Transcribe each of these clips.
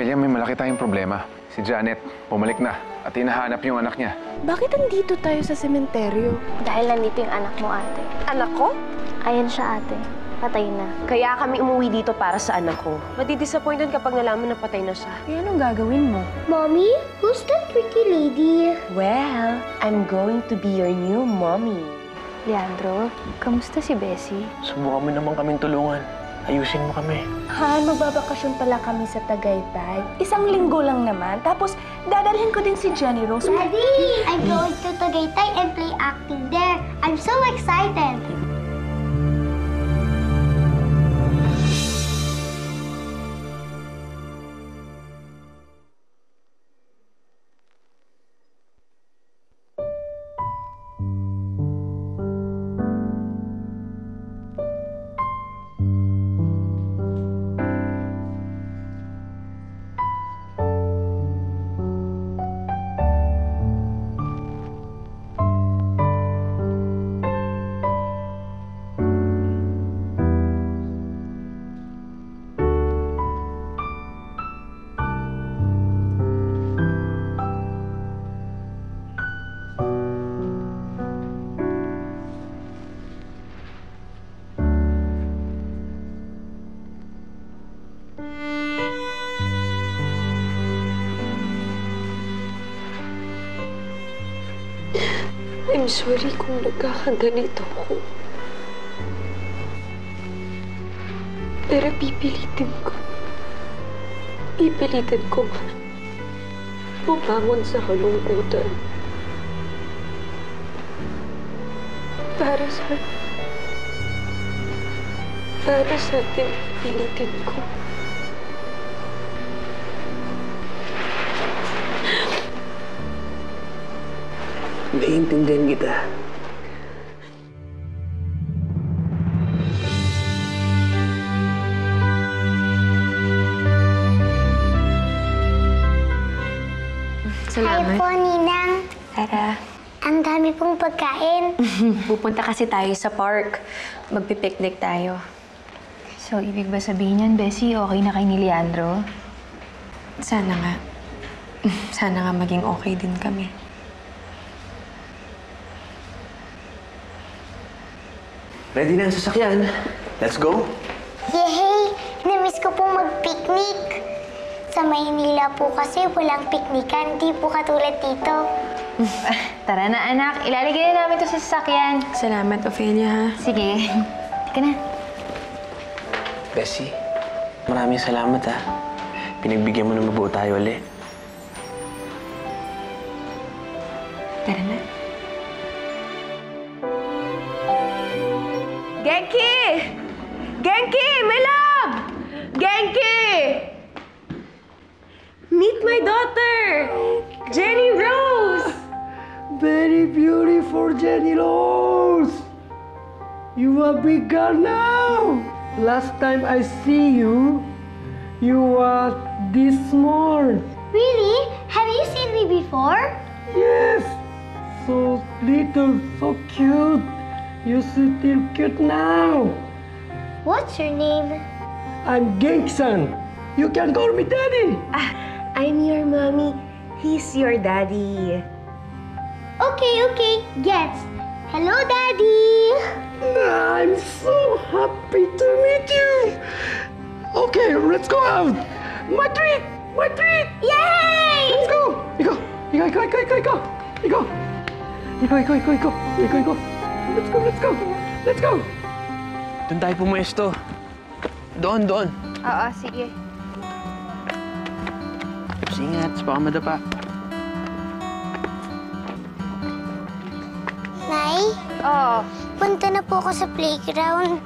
Ophelia, may malaki tayong problema. Si Janet, bumalik na at hinahanap yung anak niya. Bakit andito tayo sa sementeryo? Dahil nandito yung anak mo, ate. Anak ko? Ayan siya, ate. Patay na. Kaya kami umuwi dito para sa anak ko. Madi-disappointed kapag nalaman na patay na siya. Eh, anong gagawin mo? Mommy, who's that tricky lady? Well, I'm going to be your new mommy. Leandro, kamusta si Bessie? Subukan mo naman kaming tulungan. Ayusin mo kami. Han, magbabakasyon pala kami sa Tagaytay. 1 linggo lang naman. Tapos, dadalhin ko din si Jenny Rose. Daddy, I'm going to Tagaytay and play acting there. I'm so excited. I'm sorry kung nagkakaganito ako. Pero pipilitin ko. Pipilitin ko bumangon sa kalungkutan. Para sa atin, pipilitin ko. Naiintindihan kita. Hi po, Ninang. Tara. Ang dami pong pagkain. Pupunta kasi tayo sa park. Magpipiknik tayo. So, ibig ba sabihin yan, Bessie, okay na kay ni Leandro? Sana nga. Sana nga maging okay din kami. Ready na ang sasakyan. Let's go. Yehey! Namiss ko pong mag-picnic. Sa Maynila po kasi walang piknikan. Di po katulad dito. Tara na, anak. Ilalagay na namin ito sa sasakyan. Salamat, Ophelia, ha? Sige. Tika na. Bessie, maraming salamat, ha. Pinagbigyan mo na mabuo tayo ulit. Tara na. Genki! Genki! My love! Genki! Meet my daughter! Jenny Rose! Very beautiful, Jenny Rose. You are big girl now. Last time I see you, you were this small. Really? Have you seen me before? Yes, so little, so cute. You still cute now. What's your name? I'm Gengsan. You can call me Daddy. I'm your mommy. He's your daddy. Okay. Gets. Hello, Daddy. I'm so happy to meet you. Okay, let's go out. My treat. Yay! Let's go. Ikaw. Let's go. Doon tayo pumuesto. Doon. Oo, sige. Ingat, baka madapa. Nay, Oo. punta na po ako sa playground.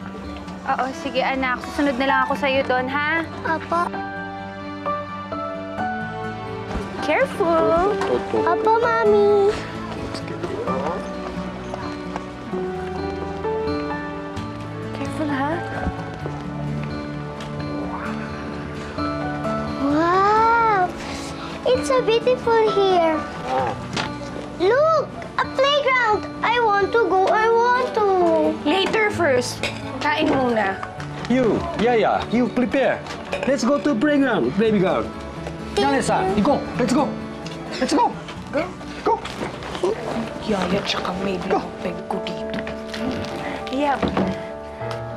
Oo, sige, anak. Susunod na lang ako sa'yo doon, ha? Opo. Careful! Opo, Mami. Careful, ha? Wow! It's so beautiful here. Look! A playground! I want to go. Later first. Kain muna. You, Yaya, you prepare. Let's go to playground, baby girl. Janessa, go! Let's go! Let's go! Go! Yaya tsaka may peg ko dito. Yeah.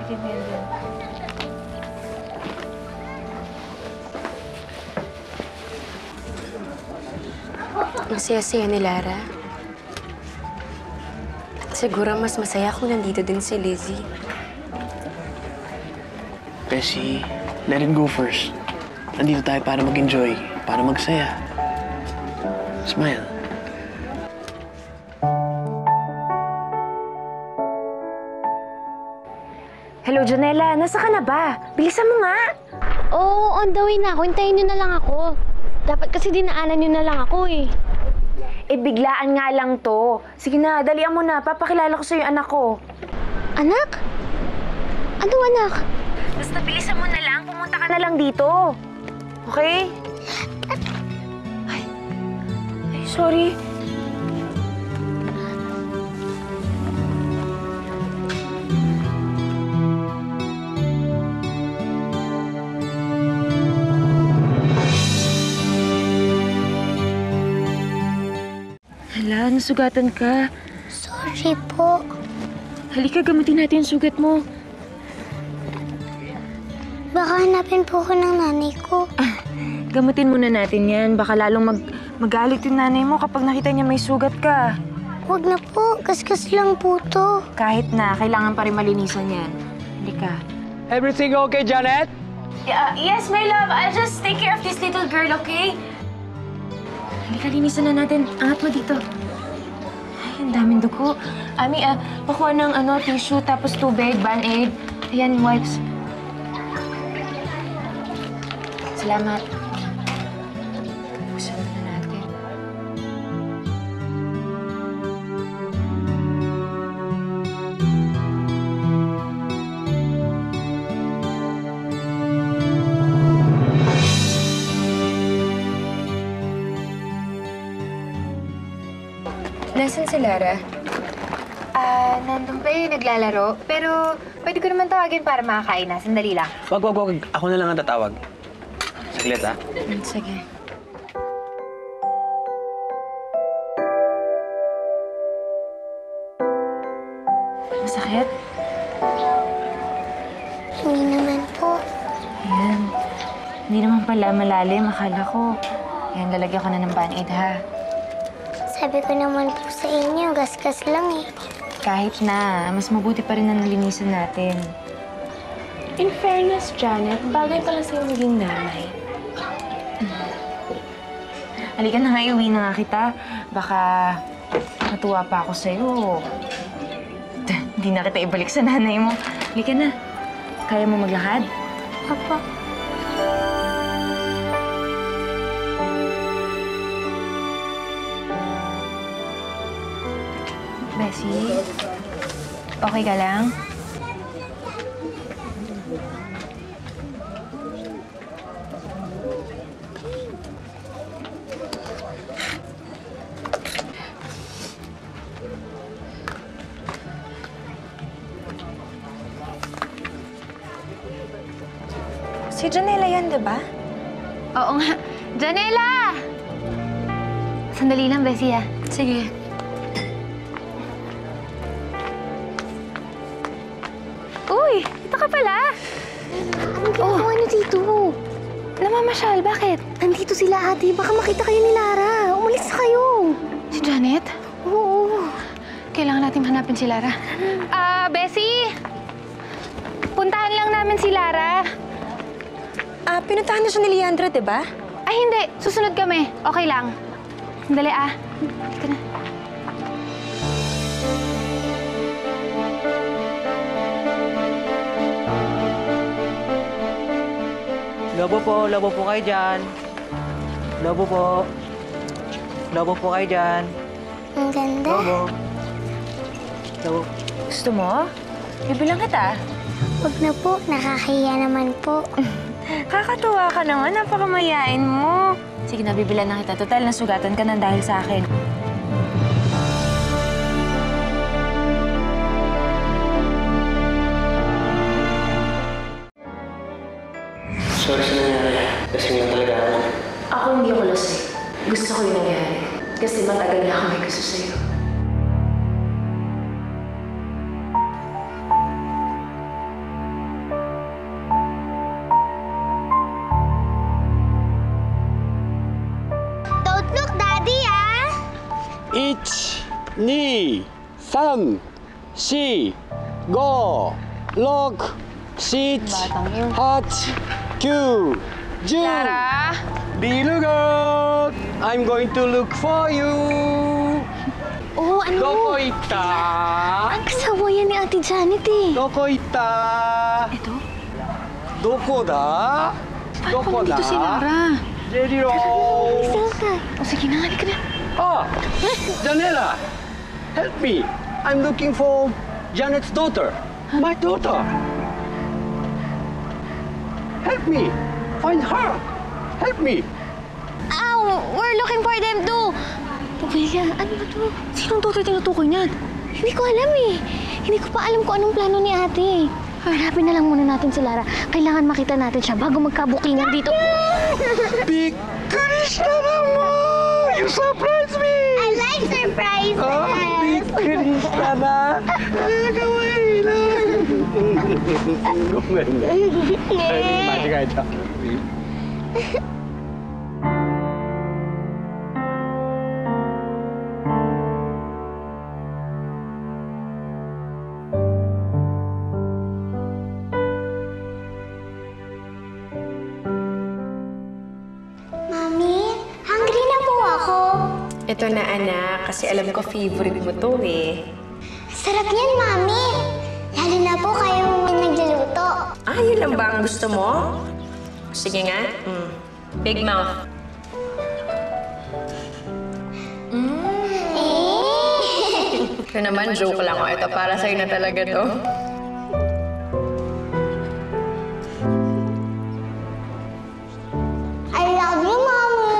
Bigyan mo yan din. Ang saya-saya ni Lara. Siguro mas masaya kung nandito din si Lizzie. Bessie, let it go first. Nandito tayo para mag-enjoy, para magsaya. Smile. Hello, Janela. Nasa ka na ba? Bilisan mo nga. Oo, on the way na ako. Hintayin niyo na lang ako. Dapat kasi dinaanan niyo na lang ako eh. Eh, biglaan nga lang to. Sige na, dalian mo na. Papakilala ko sa'yo yung anak ko. Anak? Anong anak? Basta bilisan mo na lang. Pumunta ka na lang dito. Okay? Ay, sorry. Hala, nasugatan ka. Sorry po. Halika, gamitin natin yung sugat mo. Baka hanapin po ko ng nanay ko. Gamutin muna natin yan. Baka lalong magalit yung nanay mo kapag nakita niya may sugat ka. Huwag na po. Kaskas lang po to. Kahit na, kailangan pa rin malinisan yan. Halika. Everything okay, Janet? Yes, my love. I'll just take care of this little girl, okay? Halika, linisan na natin. Angat mo dito. Ay, ang daming dugo. Ami, pakuha ng tissue, tapos tubig, Band-Aid. Ayan, wipes. Salamat. Busan na natin. Nasaan si Lara? Nandun pa naglalaro. Pero pwede ko naman tawagin para makakain na. Sandali lang. Wag. Ako na lang ang tatawag. Saglit, ha? Sige. Masakit? Hindi naman po. Ayan. Hindi naman pala malalim. Akala ko. Ayan, lalagyan ko na ng Band-Aid, ha? Sabi ko naman po sa inyo, gasgas lang eh. Kahit na, mas mabuti pa rin na nalinisan natin. In fairness, Janet, bagay pala sa'yo maging nanay. Halika na nga, iuwi na nga kita. Baka matuwa pa ako sa'yo. Hindi na kita ibalik sa nanay mo. Halika na. Kaya mo maglakad? Papa. Bessie, okay ka lang? Si Janela yan, di ba? Oo nga. Janela! Sandali lang, Bessie, ah. Sige. Uy! Ito ka pala! Anong ginagawa niyo dito? Namamasyal, bakit? Nandito sila ate. Baka makita kayo ni Lara. Umalis na kayo. Si Janet? Oo. Kailangan natin hanapin si Lara. Bessie! Puntahan lang namin si Lara. Pinuntahan na siya ni Leandra, di ba? Ay, hindi. Susunod kami. Okay lang. Sandali, Dito na. Lobo po kayo dyan. Lobo po kayo dyan. Ang ganda. Lobo. Gusto mo? Bibilang kita. Huwag na po. Nakakahiya naman po. Kakatuwa ka naman. Napakamayain mo. Sige na, bibilan na kita. Total, nasugatan ka na dahil sa akin. Sorry sa nangyari. Lasing lang talaga ako. Ako Ako hindi ako lasing. Gusto ko yung nangyari. Kasi matagal na ako may gusto sa'yo. Don't look, Daddy, ah! 1、2、3、4、5、6、7、8、9、10。Lara? Little girl, I'm going to look for you. Oh, ano? Doko ita? Ang kasawa yan ni Ate Janet eh. Doko ita? Ito? Doko da? Doko da? Dito si Lara. Jelly Selka. O sige na, halika na. Ah, Janela, help me. I'm looking for Janet's daughter. My daughter. Help me. Find her. Help me. Ow! We're looking for them too. Pabaya, ano ba to? Sinong tutoy tinutukoy niyan? Hindi ko alam eh. Hindi ko pa alam kung anong plano ni ate. Hanapin na lang muna natin si Lara. Kailangan makita natin siya bago magkabukingan dito. Bikuris na naman! You surprised me! I like surprises! Bikuris na na! Gawin lang! Gumanda. Mami, hungry na po ako. Ito na, anak, kasi alam ko favorite mo to eh. Sarap yan, Mami. Lalo na po kayo nagluluto. Ah, yun lang ba ang gusto mo? Sige nga. Big mouth. Ito naman, joke lang. Ito para sa'yo na talaga to. I love you, Mami.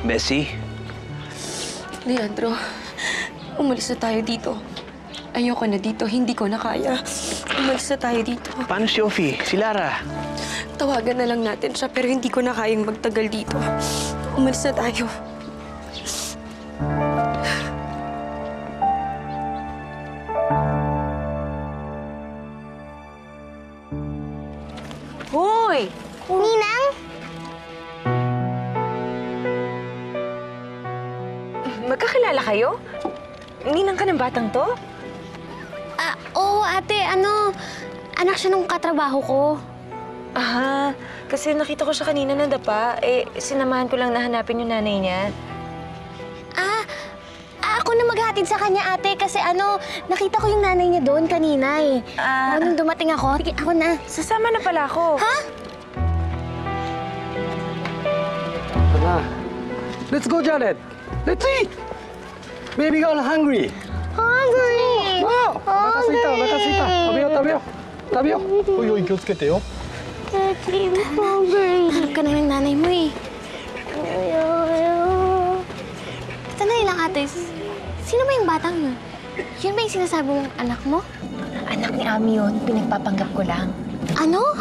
Bessie? Leandro, umalis na tayo dito. Ayoko na dito. Hindi ko na kaya. Umalis na tayo dito. Paano si Ophie? Si Lara? Tawagan na lang natin siya, pero hindi ko na kayang magtagal dito. Umalis na tayo. Hoy! Ninang? Magkakilala kayo? Ninang ka ng batang to? Oo, ate. Anak siya nung katrabaho ko. Aha, kasi nakita ko siya kanina na dapa. Sinamahan ko lang na hanapin yung nanay niya. Ako na maghatid sa kanya, ate. Kasi nakita ko yung nanay niya doon kanina eh. Nung dumating ako, sige, ako na. Sasama na pala ako. Ha? Let's go, Janet. Let's eat. Baby girl hungry. Hungry! Wow! Nakasita. Tabi yo. Uy, kiyotsukete yo. Daddy, I'm hungry. Hanap ka na ng nanay mo eh. Sandali lang, ate. Sino ba yung batang yun? Yun ba yung sinasabi mong anak mo? Anak ni Ami yun. Pinagpapanggap ko lang. Ano?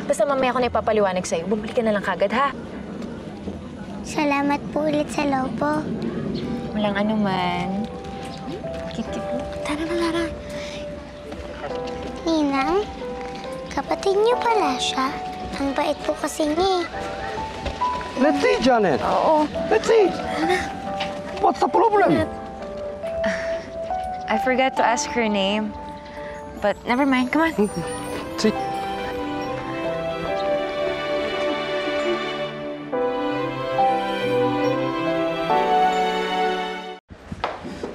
Basta mamaya ko na ipapaliwanag sa'yo. Bumalik ka na lang kagad, ha? Salamat po ulit sa lobo. Walang anuman. Kit-kit mo. Tara na, Lara. Ninang, kapatid niyo pala siya. Ang bait po kasi niya. Let's eat, Janet. Oo. Let's eat. What's the problem? I forgot to ask her name. But never mind. Come on. Sit.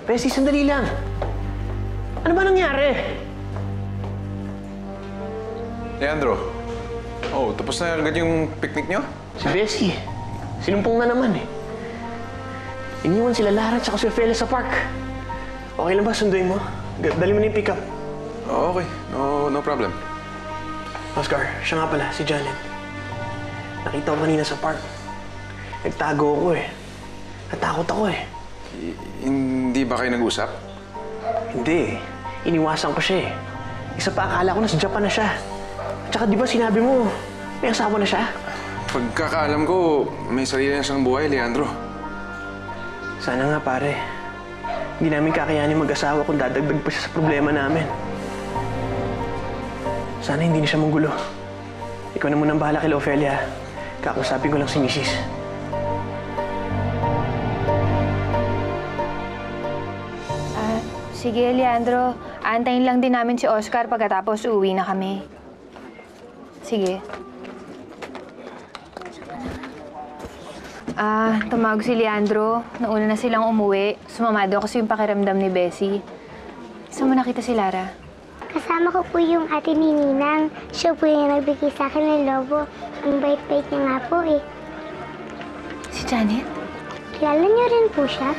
Bessie, sandali lang. Ano ba nangyari? Leandro, tapos na agad yung picnic nyo? Si Bessie. Sinumpong na naman eh. Iniwan sila Lara at si Ophelia sa park. Okay lang ba? Sunduin mo? Dali mo na yung pick-up. Okay. No problem. Oscar, siya nga pala, si Janet. Nakita ko kanina sa park. Nagtago ako eh. Natakot ako eh. Hindi ba kayo nag-usap? Hindi. Iniwasan ko siya eh. Isa pa, akala ko nasa Japan na siya. Tsaka di ba sinabi mo, may asawa na siya? Pagkakaalam ko, may sarili na siyang buhay, Leandro. Sana nga pare. Hindi namin kakayanin mag-asawa kung dadagdag pa siya sa problema namin. Sana hindi na siya manggulo. Ikaw na munang bahala kay Ophelia. Kakusapin ko lang si Mrs. Sige, Leandro. Aantayin lang din namin si Oscar pagkatapos uuwi na kami. Sige. Tumawag si Leandro. Nauna na silang umuwi. Sumamado kasi yung pakiramdam ni Bessie. Saan mo nakita si Lara? Kasama ko po yung ate ni Ninang. Siya po yung nagbigay sa akin ng lobo. Ang bait-bait niya nga po eh. Si Janet? Kilala niyo rin po siya?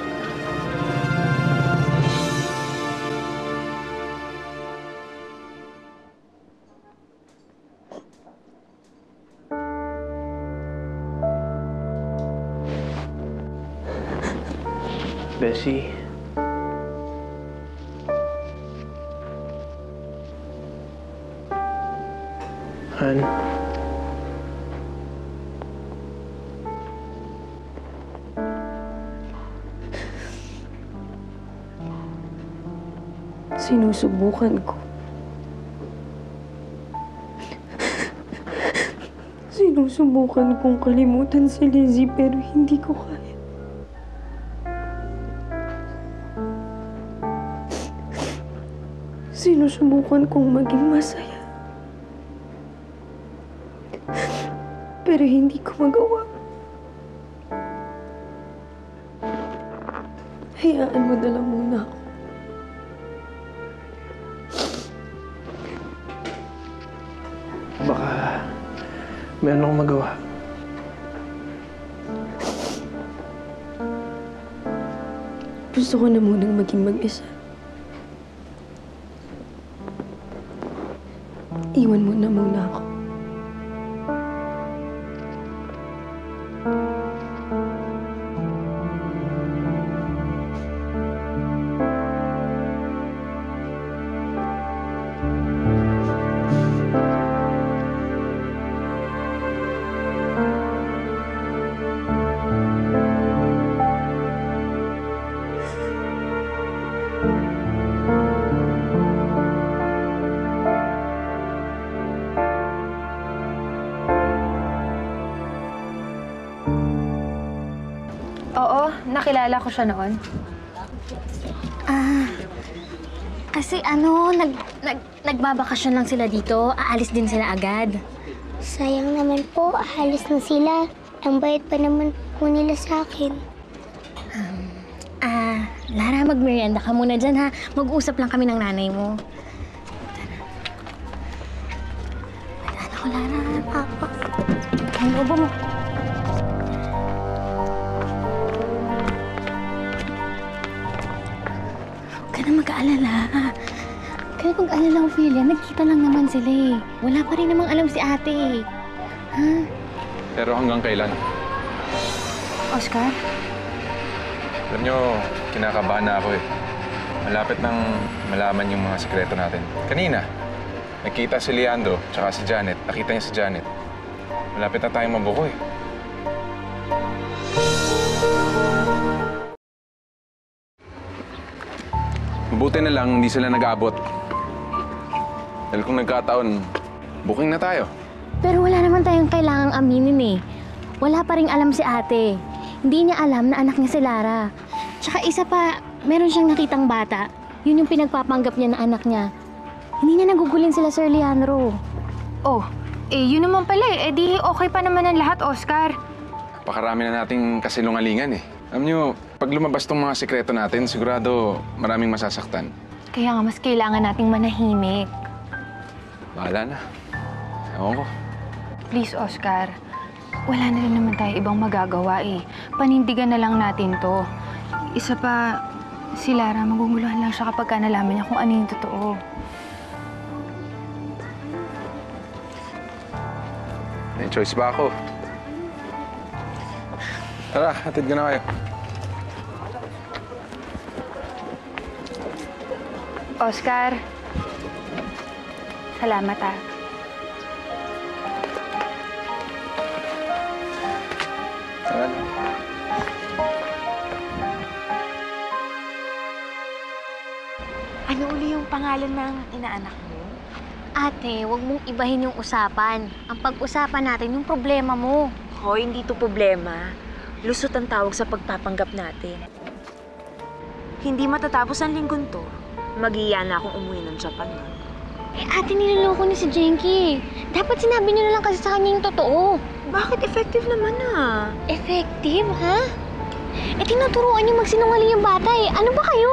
Bessie. Han. Sinusubukan ko. Sinusubukan kong kalimutan si Lizzie pero hindi ko kaya. Sinusubukan kong maging masaya. Pero hindi ko magawa. Hayaan mo na lang muna ako. Baka meron akong magawa. Gusto ko na munang maging mag-isa. Iwan mo na muna ako. Oo, nakilala ko siya noon. Kasi nagbabakasyon lang sila dito. Aalis din sila agad. Sayang naman po, aalis na sila. Ang bait pa naman po nila sa akin. Lara, magmerienda ka muna dyan, ha? Mag-uusap lang kami ng nanay mo. Ano ko, Lara? Papa. Ano ba mo? Huwag ka na mag-aalala. Kaya mag-aalala, Ophelia. Nagkita lang naman sila eh. Wala pa rin namang alam si ate eh. Ha? Pero hanggang kailan? Oscar? Alam nyo, kinakabahan na ako eh. Malapit nang malaman yung mga sikreto natin. Kanina, nakita si Leandro tsaka si Janet. Nakita niya si Janet. Malapit na tayong mabuko eh. Mabuti na lang, hindi sila nag-aabot. Dahil kung nagkataon, booking na tayo. Pero wala naman tayong kailangang aminin eh. Wala pa rin alam si ate. Hindi niya alam na anak niya si Lara. Tsaka isa pa, meron siyang nakitang bata. Yun yung pinagpapanggap niya na anak niya. Hindi niya nagugulin sila, Sir Leandro. Oh, yun naman pala eh. Di okay pa naman ang lahat, Oscar. Pakarami na nating kasilungalingan eh. Alam nyo, pag lumabas tong mga sikreto natin, sigurado maraming masasaktan. Kaya nga mas kailangan nating manahimik. Bahala na. Ewan ko. Please, Oscar. Wala na rin naman tayo ibang magagawa eh. Panindigan na lang natin to. Isa pa, si Lara, maguguluhan lang siya kapag nalaman niya kung ano yung totoo. May choice ba ako? Tara, hatid ko na kayo. Oscar, salamat ah. Tara na. Ano uli yung pangalan ng inaanak mo? Ate, huwag mong ibahin yung usapan. Ang pag-usapan natin yung problema mo. Hoy, hindi to problema. Lusot ang tawag sa pagpapanggap natin. Hindi matatapos ang linggon to. Mag-iya na akong umuwi ng Japan. Eh, ate, niloloko ni si Jenky. Dapat sinabi niyo na lang kasi sa kanya yung totoo. Bakit effective naman ah? Effective, ha? Eh, tinuturuan niyo magsinungaling yung bata eh. Ano ba kayo?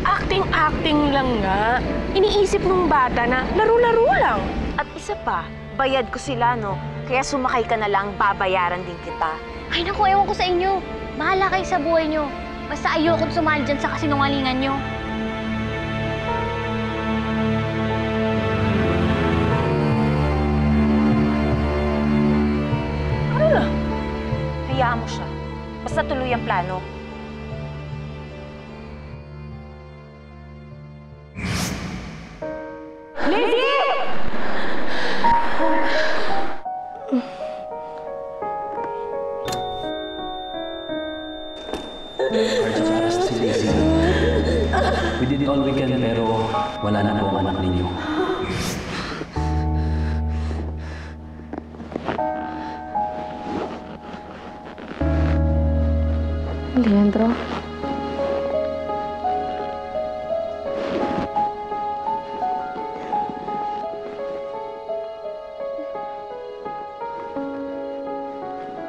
Acting-acting lang nga. Iniisip ng bata na laro-laro lang. At isa pa, bayad ko sila, no? Kaya sumakay ka na lang, babayaran din kita. Ay, naku, ewan ko sa inyo. Bahala kayo sa buhay niyo. Basta ayoko sumali dyan sa kasinungalingan niyo. Ano na? Hayaan mo siya. Basta tuloy ang plano. We did all we can pero wala na po ang anak ninyo. Leandro?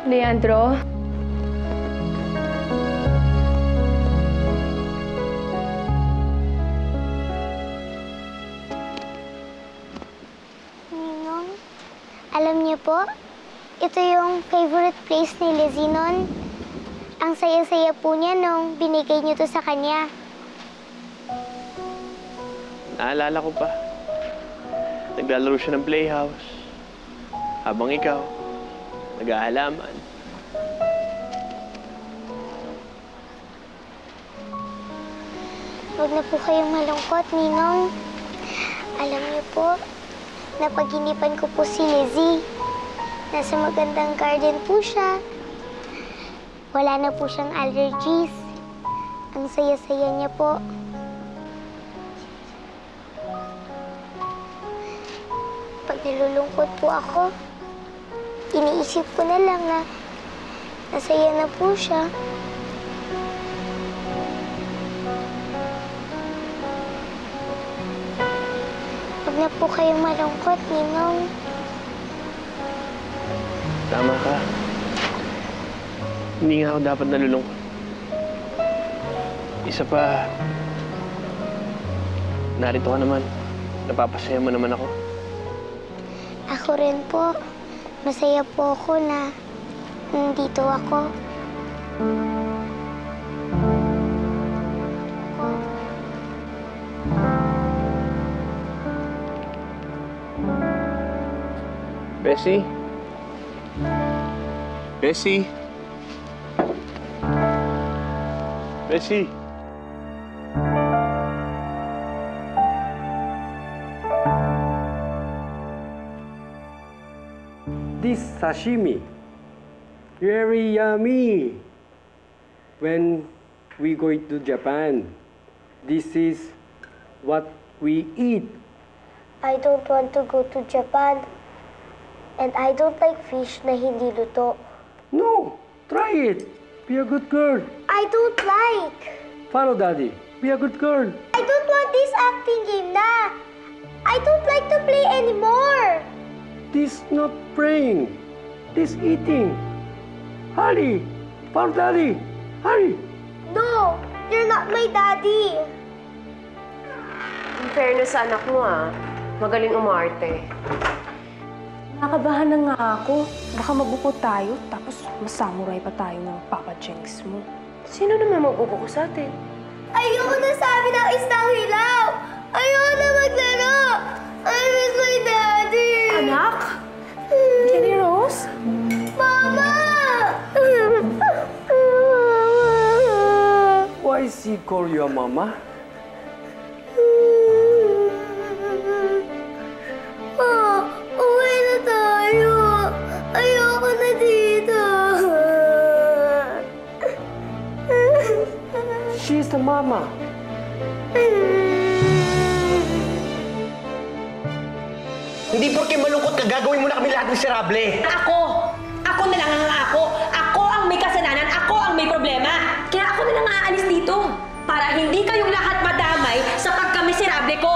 Leandro? Ninong, alam niyo po, ito yung favorite place ni Lizzie nun. Ang saya-saya po niya nung binigay niyo to sa kanya. Naalala ko pa. Naglalaro siya ng playhouse. Habang ikaw, nag-aalaman. Huwag na po kayong malungkot, Ninong. Alam niyo po, napaginipan ko po si Lizzie. Nasa magandang garden po siya. Wala na po siyang allergies. Ang saya-saya niya po. Pag nalulungkot po ako, iniisip ko na lang na nasaya na po siya. Huwag na po kayong malungkot, Ninong. Tama ka. Hindi nga ako dapat nalulungkot. Isa pa, narito ka naman. Napapasaya mo naman ako. Ako rin po. Masaya po ako na nandito ako. Bessie? Bessie? Bessie? This sashimi, very yummy. When we go to Japan, this is what we eat. I don't want to go to Japan. And I don't like fish na hindi luto. No, try it. Be a good girl. I don't like. Follow daddy. Be a good girl. I don't want this acting game na. I don't like to play anymore. This not praying. This eating. Hurry. Follow daddy. Hurry. No, you're not my daddy. In fairness sa anak mo magaling umarte. Nakabahan na nga ako. Baka mabuko tayo, tapos masamuray pa tayo ng Papa Jenks mo. Sino naman magbubuko sa atin? Ayoko na sabi ng isang hilaw. Ayoko na maglaro. I miss my daddy. Anak? Jenny Rose? Mama! he call your mama? Uwi na tayo. Ayoko na dito. She's the mama. Hindi porke malungkot ka, gagawin mo na kami lahat miserable. Ako! Ako na lang ang ako! Ako ang may kasalanan! Ako ang may problema! Kaya ako na lang aalis dito para hindi kayong lahat madamay sa pagkamiserable ko!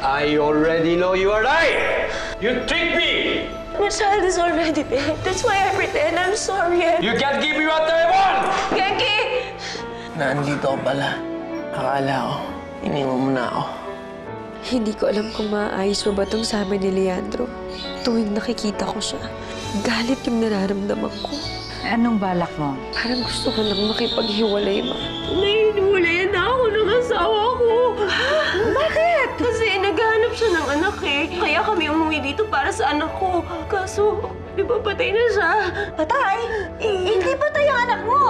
I already know you are right! You tricked me! My child is already dead. That's why I pretend I'm sorry. You can't give me what I want! Genki! Nandito ka pala. Akala ko, iniwan mo na ako. Hindi ko alam kung maayos pa ba itong sa amin ni Leandro. Tuwing nakikita ko siya, galit yung nararamdaman ko. Anong balak mo? Parang gusto ko lang makipaghiwalay, Ma. Nahihiwalayan na ako ng asawa ko. Bakit? Kasi naghahanap siya ng anak eh. Kaya kami umuwi dito para sa anak ko. Kaso, di ba patay na siya? Patay? Hindi patay ang anak mo!